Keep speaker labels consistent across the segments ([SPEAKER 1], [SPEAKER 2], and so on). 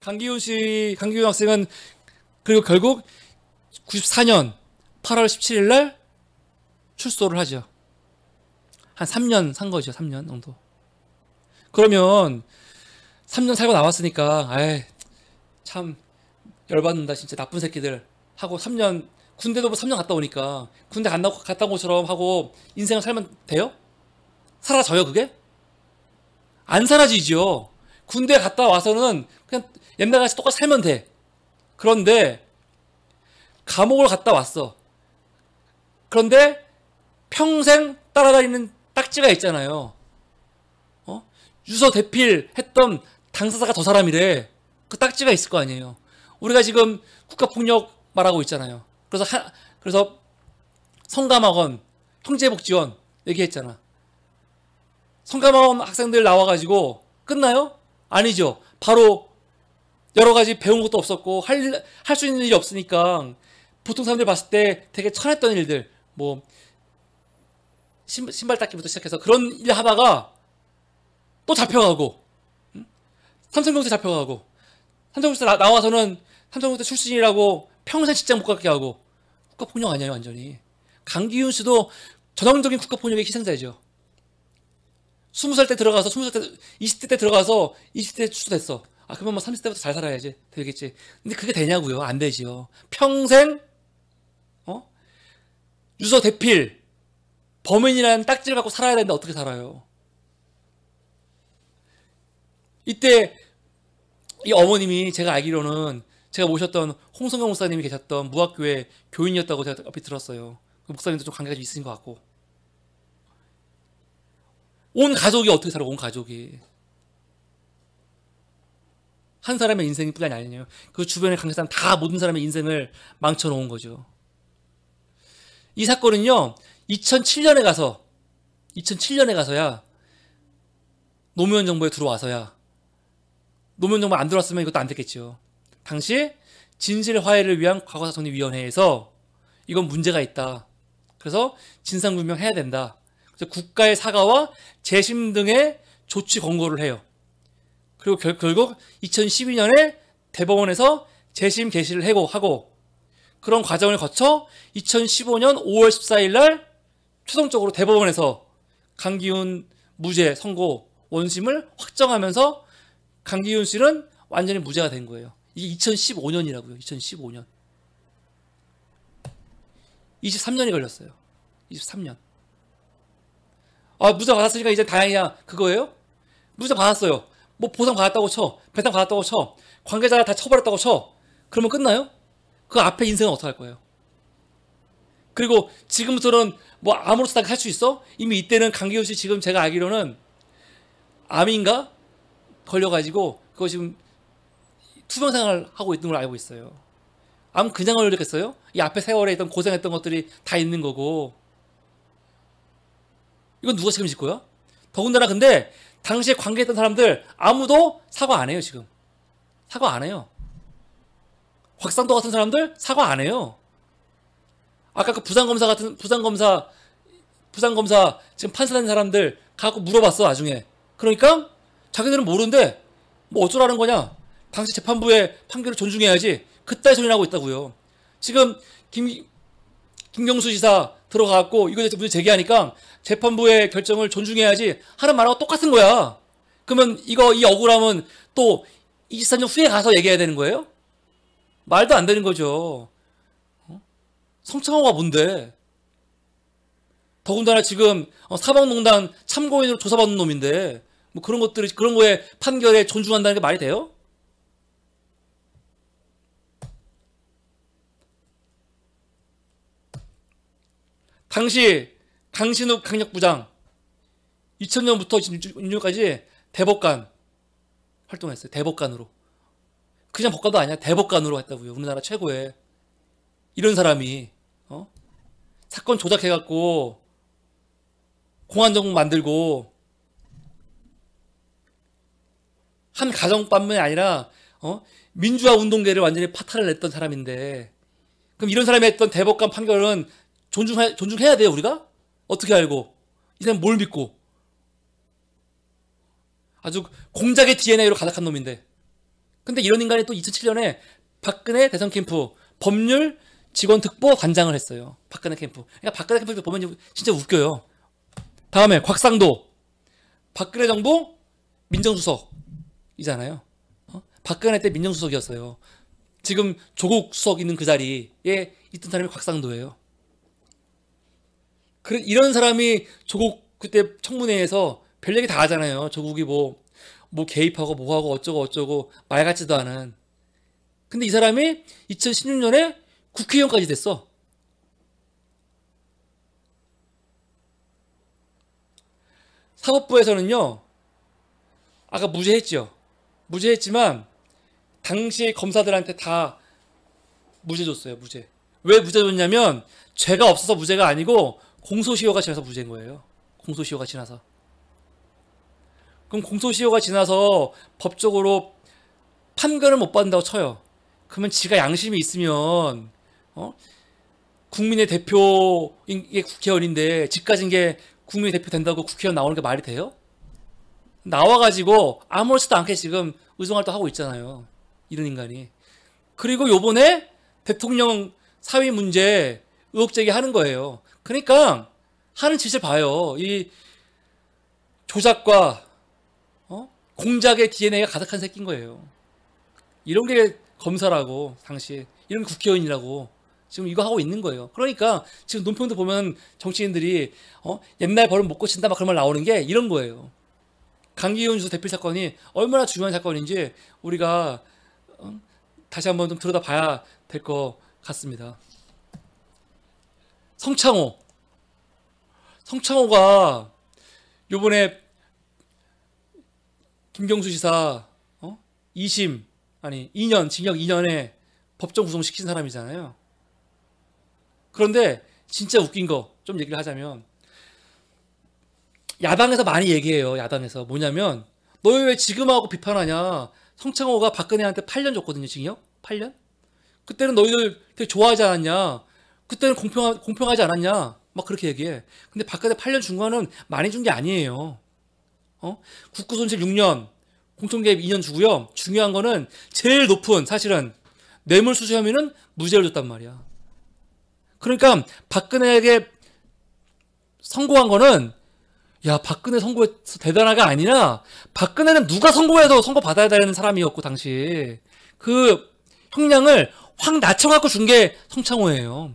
[SPEAKER 1] 강기훈 학생은 그리고 결국 94년 8월 17일 날 출소를 하죠. 한 3년 산 거죠. 3년 정도. 그러면 3년 살고 나왔으니까 아이 참 열받는다 진짜 나쁜 새끼들 하고 3년 군대도 뭐 3년 갔다 오니까 군대 갔다 온 것처럼 하고 인생을 살면 돼요? 사라져요 그게? 안 사라지죠. 군대 갔다 와서는 그냥 옛날같이 똑같이 살면 돼. 그런데 감옥을 갔다 왔어. 그런데 평생 따라다니는 딱지가 있잖아요. 유서 대필 했던 당사자가 저 사람이래. 그 딱지가 있을 거 아니에요. 우리가 지금 국가폭력 말하고 있잖아요. 그래서 성감학원, 형제복지원 얘기했잖아. 성감학원 학생들 나와가지고 끝나요? 아니죠. 바로 여러 가지 배운 것도 없었고 할 수 있는 일이 없으니까 보통 사람들 봤을 때 되게 천했던 일들 뭐 신발 닦기부터 시작해서 그런 일 하다가 또 잡혀가고 삼성경제 잡혀가고 삼성경제 나와서는 삼성경제 출신이라고 평생 직장 못 갖게 하고 국가폭력 아니에요 완전히. 강기훈 씨도 전형적인 국가폭력의 희생자죠. 20살 때 들어가서 20대 때 들어가서 20대 출소됐어. 아 그러면 뭐 30대부터 잘 살아야지 되겠지. 근데 그게 되냐고요? 안 되지요. 평생 유서 대필 범인이라는 딱지를 갖고 살아야 되는데 어떻게 살아요? 이때 이 어머님이 제가 알기로는 제가 모셨던 홍성경 목사님이 계셨던 무학교의 교인이었다고 제가 옆에 들었어요. 그 목사님도 좀 관계가 좀 있으신 것 같고. 온 가족이 어떻게 살아? 온 가족이 한 사람의 인생이 뿐이 아니에요. 그 주변에 관계 사람 다 모든 사람의 인생을 망쳐놓은 거죠. 이 사건은요 2007년에 가서야 노무현 정부에 들어와서야. 노무현 정부 안 들어왔으면 이것도 안 됐겠죠. 당시 진실화해를 위한 과거사정리위원회에서 이건 문제가 있다. 그래서 진상규명해야 된다. 그래서 국가의 사과와 재심 등의 조치 권고를 해요. 그리고 결국 2012년에 대법원에서 재심 개시를 하고 그런 과정을 거쳐 2015년 5월 14일 날 최종적으로 대법원에서 강기훈 무죄 선고 원심을 확정하면서 강기훈 씨는 완전히 무죄가 된 거예요. 이게 2015년이라고요. 2015년. 23년이 걸렸어요. 23년. 아, 무죄 받았으니까 이제 다행이야. 그거예요? 무죄 받았어요. 뭐 보상 받았다고 쳐. 배상 받았다고 쳐. 관계자 다 처벌했다고 쳐. 그러면 끝나요? 그 앞에 인생은 어떡할 거예요? 그리고 지금부터는 뭐 아무렇지도 않게 살 수 있어? 이미 이때는 강기훈 씨 지금 제가 알기로는 암인가? 걸려가지고 그거 지금 투병 생활을 하고 있는 걸 알고 있어요. 암 그냥 걸렸겠어요? 이 앞에 세월에 있던 고생했던 것들이 다 있는 거고. 이건 누가 책임질 거야? 더군다나 근데 당시에 관계했던 사람들 아무도 사과 안 해요 지금. 사과 안 해요. 곽상도 같은 사람들 사과 안 해요. 아까 그 부산검사 지금 판사된 사람들 가고 물어봤어 나중에. 그러니까 자기들은 모르는데 뭐 어쩌라는 거냐. 당시 재판부의 판결을 존중해야지. 그따위 소리 나고 있다고요. 지금 김경수 지사 들어가갖고 이거 문제 제기하니까 재판부의 결정을 존중해야지 하는 말하고 똑같은 거야. 그러면 이 억울함은 또 24년 후에 가서 얘기해야 되는 거예요? 말도 안 되는 거죠. 성창호가 뭔데? 더군다나 지금 사법농단 참고인으로 조사받는 놈인데 뭐 그런 거에 판결에 존중한다는 게 말이 돼요? 당시 강신욱 강력부장 2000년부터 2006년까지 대법관 활동했어요. 대법관으로. 그냥 법관도 아니야. 대법관으로 했다고요. 우리나라 최고의. 이런 사람이 사건 조작해갖고 공안정국 만들고 한 가정뿐만이 아니라 민주화 운동계를 완전히 파탄을 냈던 사람인데 그럼 이런 사람이 했던 대법관 판결은 존중해야 돼요 우리가? 어떻게 알고? 이 사람 뭘 믿고? 아주 공작의 DNA로 가득한 놈인데 근데 이런 인간이 또 2007년에 박근혜 대선 캠프 법률 직원 특보 관장을 했어요. 박근혜 캠프. 그러니까 박근혜 캠프 보면 진짜 웃겨요. 다음에 곽상도. 박근혜 정부 민정수석이잖아요. 박근혜 때 민정수석이었어요. 지금 조국 수석 있는 그 자리에 있던 사람이 곽상도예요. 이런 사람이 조국 그때 청문회에서 별 얘기 다 하잖아요. 조국이 뭐 개입하고 뭐하고 어쩌고 말 같지도 않은. 근데 이 사람이 2016년에 국회의원까지 됐어. 사법부에서는요, 아까 무죄했죠. 무죄했지만 당시 검사들한테 다 무죄 줬어요. 무죄. 왜 무죄 줬냐면 죄가 없어서 무죄가 아니고 공소시효가 지나서 무죄인 거예요. 공소시효가 지나서. 그럼 공소시효가 지나서 법적으로 판결을 못 받는다고 쳐요. 그러면 지가 양심이 있으면 국민의 대표인 게 국회의원인데 집 가진 게 국민의 대표 된다고 국회의원 나오는 게 말이 돼요? 나와가지고 아무렇지도 않게 지금 의정활동 하고 있잖아요. 이런 인간이. 그리고 요번에 대통령 사위 문제 의혹 제기하는 거예요. 그러니까 하는 짓을 봐요. 이 조작과 공작의 DNA가 가득한 새끼인 거예요. 이런 게 검사라고 당시 이런 게 국회의원이라고 지금 이거 하고 있는 거예요. 그러니까 지금 논평도 보면 정치인들이 옛날 버릇 못 고친다 막 그런 말 나오는 게 이런 거예요. 강기훈 주소 대필 사건이 얼마나 중요한 사건인지 우리가 다시 한번 좀 들여다봐야 될 것 같습니다. 성창호가 요번에 김경수 지사 2년 징역 2년에 법정 구속시킨 사람이잖아요. 그런데 진짜 웃긴 거 좀 얘기를 하자면 야당에서 많이 얘기해요. 야당에서 뭐냐면 너 왜 지금 하고 비판하냐. 성창호가 박근혜한테 8년 줬거든요. 징역 8년. 그때는 너희들 되게 좋아하지 않았냐. 그때는 공평하지 않았냐. 막 그렇게 얘기해. 근데 박근혜 8년 준 거는 많이 준 게 아니에요. 국고 손실 6년, 공통개입 2년 주고요. 중요한 거는 제일 높은 사실은 뇌물수수 혐의는 무죄를 줬단 말이야. 그러니까 박근혜에게 선고한 거는 야 박근혜 선고해서 대단하가 아니라 박근혜는 누가 선고해도 선고받아야 되는 사람이었고 당시 그 형량을 확 낮춰갖고 준 게 성창호예요.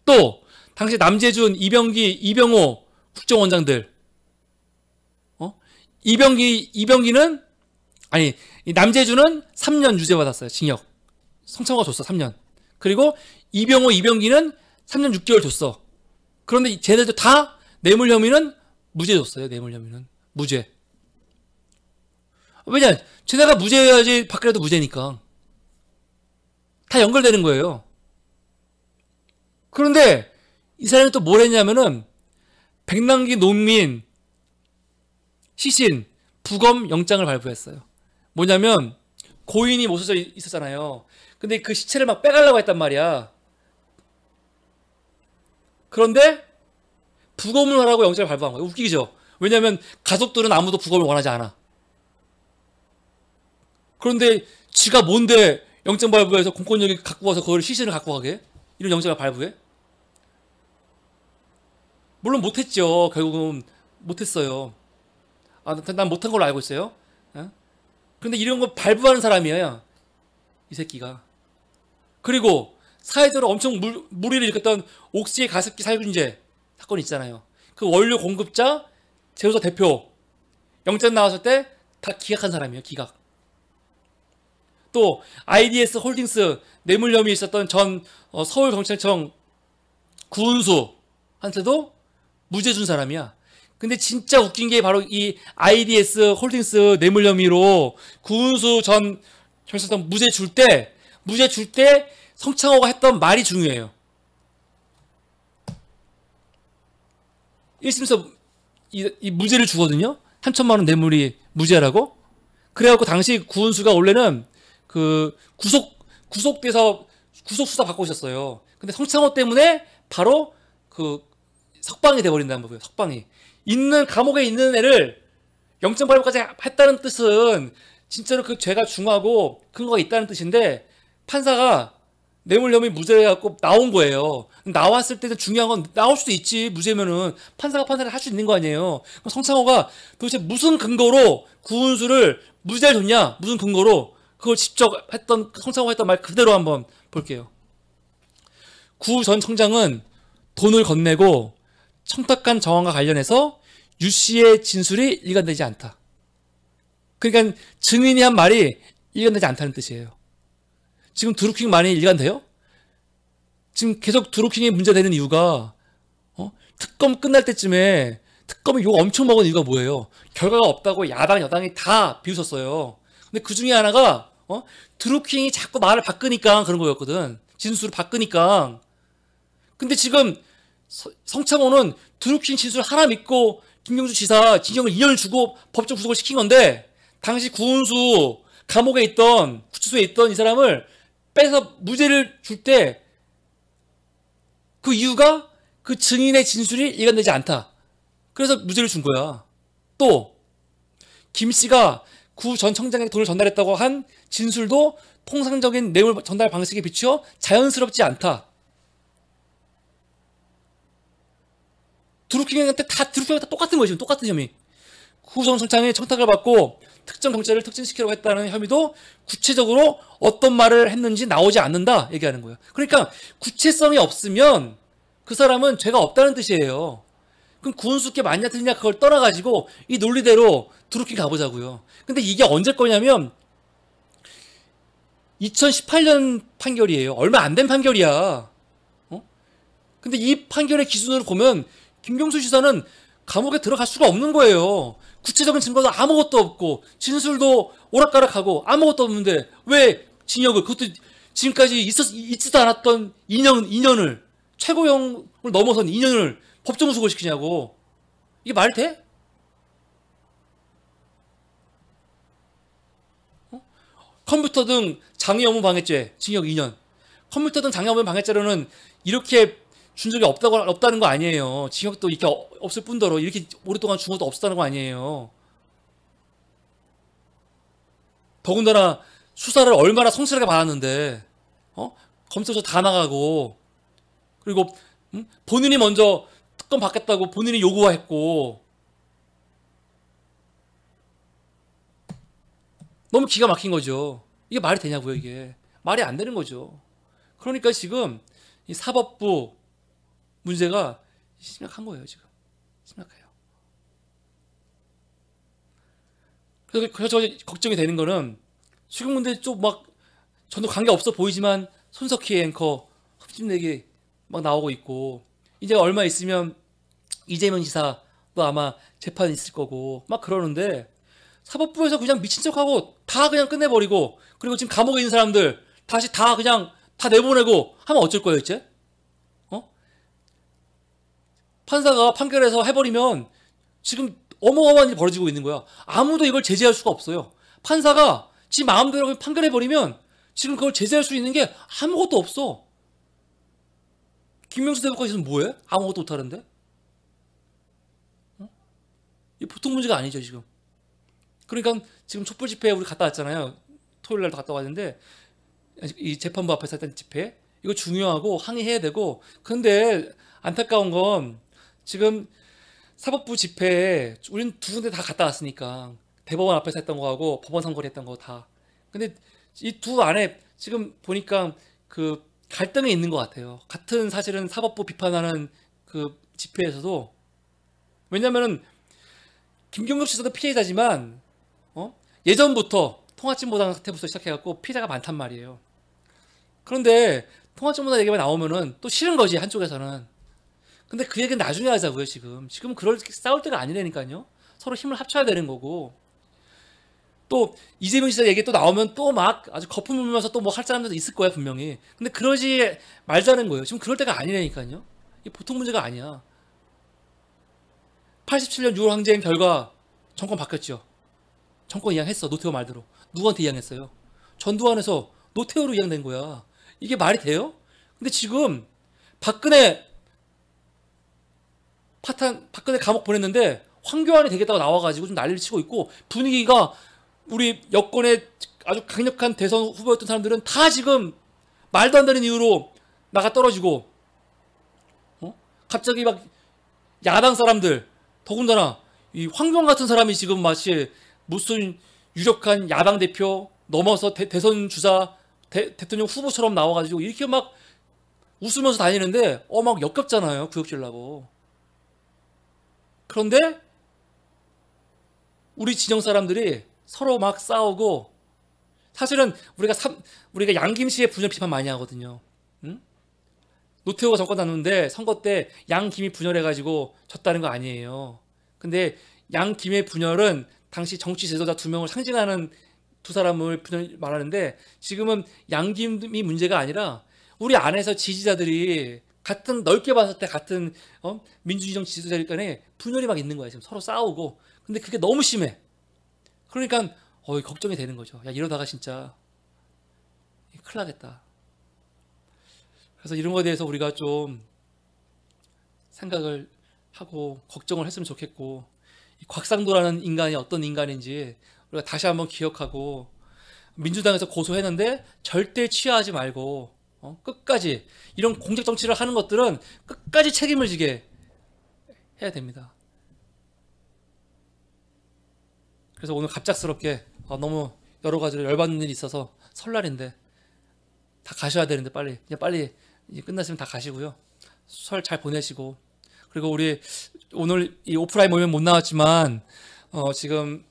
[SPEAKER 1] 또 당시 남재준, 이병기, 이병호 국정원장들 이병기는 아니 남재준은 3년 유죄 받았어요. 징역. 성창호가 줬어 3년. 그리고 이병호, 이병기는 3년 6개월 줬어. 그런데 쟤네들 다 뇌물 혐의는 무죄 줬어요. 뇌물 혐의는 무죄. 왜냐? 쟤네가 무죄여야지 박근혜도 무죄니까. 다 연결되는 거예요. 그런데 이 사람이 또 뭘 했냐면은 백남기 농민 시신 부검 영장을 발부했어요. 뭐냐면 고인이 못 써져 있었잖아요. 근데 그 시체를 막 빼가려고 했단 말이야. 그런데 부검을 하라고 영장을 발부한 거예요. 웃기죠? 왜냐면 가족들은 아무도 부검을 원하지 않아. 그런데 지가 뭔데 영장 발부해서 공권력이 갖고 와서 그걸 시신을 갖고 가게? 이런 영장을 발부해? 물론 못했죠. 결국은 못했어요. 난 못한 걸로 알고 있어요. 그런데 이런 거 발부하는 사람이에요. 이 새끼가. 그리고 사회적으로 엄청 물의를 일으켰던 옥시의 가습기 살균제 사건 있잖아요. 그 원료 공급자, 제조사 대표 영장 나왔을 때 다 기각한 사람이에요. 기각. 또 IDS 홀딩스 뇌물 혐의 있었던 전 서울경찰청 구은수한테도 무죄 준 사람이야. 근데 진짜 웃긴 게 바로 이 IDS 홀딩스 뇌물 혐의로 구은수 전 경찰청 무죄 줄 때 성창호가 했던 말이 중요해요. 1심에서 이 무죄를 주거든요. 3천만 원 뇌물이 무죄라고. 그래갖고 당시 구은수가 원래는 그 구속돼서 구속수사 받고 있었어요. 근데 성창호 때문에 바로 그 석방이 돼버린다는 거예요. 석방이. 감옥에 있는 애를 영장 발부까지 했다는 뜻은 진짜로 그 죄가 중하고 근거가 있다는 뜻인데 판사가 뇌물 혐의 무죄해갖고 나온 거예요. 나왔을 때는 중요한 건 나올 수도 있지. 무죄면은 판사가 판단을 할 수 있는 거 아니에요. 그럼 성창호가 도대체 무슨 근거로 구은수를 무죄를 줬냐? 무슨 근거로? 그걸 직접 했던 성창호가 했던 말 그대로 한번 볼게요. 구 전 청장은 돈을 건네고 청탁한 정황과 관련해서 유 씨의 진술이 일관되지 않다. 그러니까 증인이 한 말이 일관되지 않다는 뜻이에요. 지금 드루킹 말이 일관돼요? 지금 계속 드루킹이 문제되는 이유가 특검 끝날 때쯤에 특검이 욕 엄청 먹은 이유가 뭐예요? 결과가 없다고 야당 여당이 다 비웃었어요. 근데 그 중에 하나가 드루킹이 자꾸 말을 바꾸니까 그런 거였거든. 진술을 바꾸니까. 근데 지금 성창호는 드루킹 진술 하나 믿고 김경수 지사 징역을 2년을 주고 법정 구속을 시킨 건데 당시 구은수 감옥에 있던 구치소에 있던 이 사람을 빼서 무죄를 줄 때 그 이유가 그 증인의 진술이 일관되지 않다. 그래서 무죄를 준 거야. 또 김 씨가 구 전 청장에게 돈을 전달했다고 한 진술도 통상적인 뇌물 전달 방식에 비추어 자연스럽지 않다. 드루킹한테 다 똑같은 거지. 똑같은 혐의. 구 전 청장이 청탁을 받고 특정 경찰을 특진시키려고 했다는 혐의도 구체적으로 어떤 말을 했는지 나오지 않는다 얘기하는 거예요. 그러니까 구체성이 없으면 그 사람은 죄가 없다는 뜻이에요. 그럼 구은수께 맞냐 틀리냐 그걸 떠나가지고 이 논리대로 드루킹 가보자고요. 근데 이게 언제 거냐면 2018년 판결이에요. 얼마 안 된 판결이야. 근데 이 판결의 기준으로 보면 김경수 지사는 감옥에 들어갈 수가 없는 거예요. 구체적인 증거도 아무것도 없고 진술도 오락가락하고 아무것도 없는데 왜 징역을, 그것도 지금까지 있지도 않았던 2년을 최고형을 넘어선 2년을 법정 구속을 시키냐고. 이게 말이 돼? 컴퓨터 등 장애 업무 방해죄 징역 2년. 컴퓨터 등 장애 업무 방해죄로는 이렇게 준 적이 없다는 거 아니에요. 징역도 이렇게 없을 뿐더러 이렇게 오랫동안 준 것도 없었다는 거 아니에요. 더군다나 수사를 얼마나 성실하게 받았는데 검찰서 다 나가고 그리고 본인이 먼저 특검 받겠다고 본인이 요구했고 너무 기가 막힌 거죠. 이게 말이 되냐고요. 이게 말이 안 되는 거죠. 그러니까 지금 이 사법부 문제가 심각한 거예요. 지금 심각해요. 그래서 걱정이 되는 거는 지금 근데 좀 막 전혀 관계 없어 보이지만 손석희 앵커 흡집내기 막 나오고 있고 이제 얼마 있으면 이재명 지사도 아마 재판 있을 거고 막 그러는데 사법부에서 그냥 미친 척하고 다 그냥 끝내버리고 그리고 지금 감옥에 있는 사람들 다시 다 그냥 다 내보내고 하면 어쩔 거예요 이제? 판사가 판결해서 해버리면 지금 어마어마한 일이 벌어지고 있는 거야. 아무도 이걸 제재할 수가 없어요. 판사가 지 마음대로 판결해버리면 지금 그걸 제재할 수 있는 게 아무것도 없어. 김명수 대법관에서는 뭐해? 아무것도 못하는데? 이 보통 문제가 아니죠 지금. 그러니까 지금 촛불 집회에 우리 갔다 왔잖아요. 토요일 날도 갔다 왔는데 이 재판부 앞에서 했던 집회 이거 중요하고 항의해야 되고 근데 안타까운 건 지금 사법부 집회에 우리는 두 군데 다 갔다 왔으니까 대법원 앞에서 했던 거하고 법원 선거리 했던 거 다. 근데 이 두 안에 지금 보니까 그 갈등이 있는 것 같아요. 같은 사실은 사법부 비판하는 그 집회에서도 왜냐면은 김경수 씨도 피해자지만 예전부터 통합진보당 사태부터 시작해갖고 피해자가 많단 말이에요. 그런데 통합진보당 얘기만 나오면은 또 싫은 거지 한쪽에서는. 근데 그 얘기는 나중에 하자고요 지금. 지금 그렇게 싸울 때가 아니라니까요. 서로 힘을 합쳐야 되는 거고. 또 이재명 지사 얘기 또 나오면 또 막 아주 거품 물면서 또 뭐 할 사람들도 있을 거야 분명히. 근데 그러지 말자는 거예요. 지금 그럴 때가 아니라니까요. 이게 보통 문제가 아니야. 87년 6월 항쟁 결과 정권 바뀌었죠. 정권 이양했어. 노태우 말대로. 누구한테 이양했어요? 전두환에서 노태우로 이양된 거야. 이게 말이 돼요? 근데 지금 박근혜 감옥 보냈는데 황교안이 되겠다고 나와가지고 좀 난리를 치고 있고 분위기가 우리 여권의 아주 강력한 대선 후보였던 사람들은 다 지금 말도 안 되는 이유로 나가 떨어지고, 갑자기 막 야당 사람들, 더군다나 이 황교안 같은 사람이 지금 마치 무슨 유력한 야당 대표 넘어서 대선 주자 대통령 후보처럼 나와가지고 이렇게 막 웃으면서 다니는데 막 역겹잖아요. 구역질라고. 그런데 우리 진영 사람들이 서로 막 싸우고, 사실은 우리가 양김씨의 분열 비판 많이 하거든요. 응? 노태우가 정권 났는데 선거 때 양김이 분열해가지고 졌다는 거 아니에요. 근데 양김의 분열은 당시 정치 지도자 두 명을 상징하는 두 사람을 분열 말하는데, 지금은 양김이 문제가 아니라 우리 안에서 지지자들이 같은, 넓게 봤을 때 같은 민주주의 지지자들 간에 분열이 막 있는 거야. 지금 서로 싸우고. 근데 그게 너무 심해. 그러니까 걱정이 되는 거죠. 야, 이러다가 진짜 큰일 나겠다. 그래서 이런 거에 대해서 우리가 좀 생각을 하고 걱정을 했으면 좋겠고, 이 곽상도라는 인간이 어떤 인간인지 우리가 다시 한번 기억하고, 민주당에서 고소했는데 절대 취하하지 말고 끝까지 이런 공작 정치를 하는 것들은 끝까지 책임을 지게 해야 됩니다. 그래서 오늘 갑작스럽게 너무 여러 가지로 열받는 일이 있어서 설날인데 다 가셔야 되는데 빨리 이제 끝났으면 다 가시고요. 설 잘 보내시고, 그리고 우리 오늘 이 오프라인 모임은 못 나왔지만 지금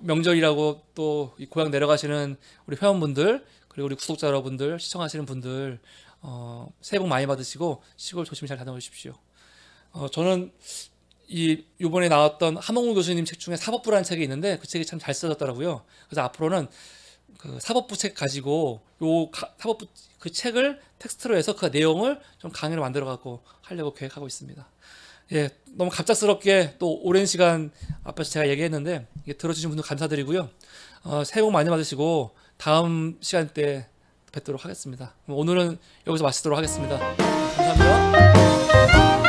[SPEAKER 1] 명절이라고 또 이 고향 내려가시는 우리 회원분들, 그리고 우리 구독자 여러분들, 시청하시는 분들 새해 복 많이 받으시고 시골 조심히 잘 다녀오십시오. 저는 이번에 나왔던 함홍우 교수님 책 중에 사법부라는 책이 있는데 그 책이 참 잘 써졌더라고요. 그래서 앞으로는 그 사법부 책 가지고 사법부 그 책을 텍스트로 해서 그 내용을 좀 강의로 만들어 갖고 하려고 계획하고 있습니다. 예, 너무 갑작스럽게 또 오랜 시간 앞에서 제가 얘기했는데 이게 들어주신 분들 감사드리고요. 새해 복 많이 받으시고 다음 시간 때 뵙도록 하겠습니다. 오늘은 여기서 마치도록 하겠습니다. 감사합니다.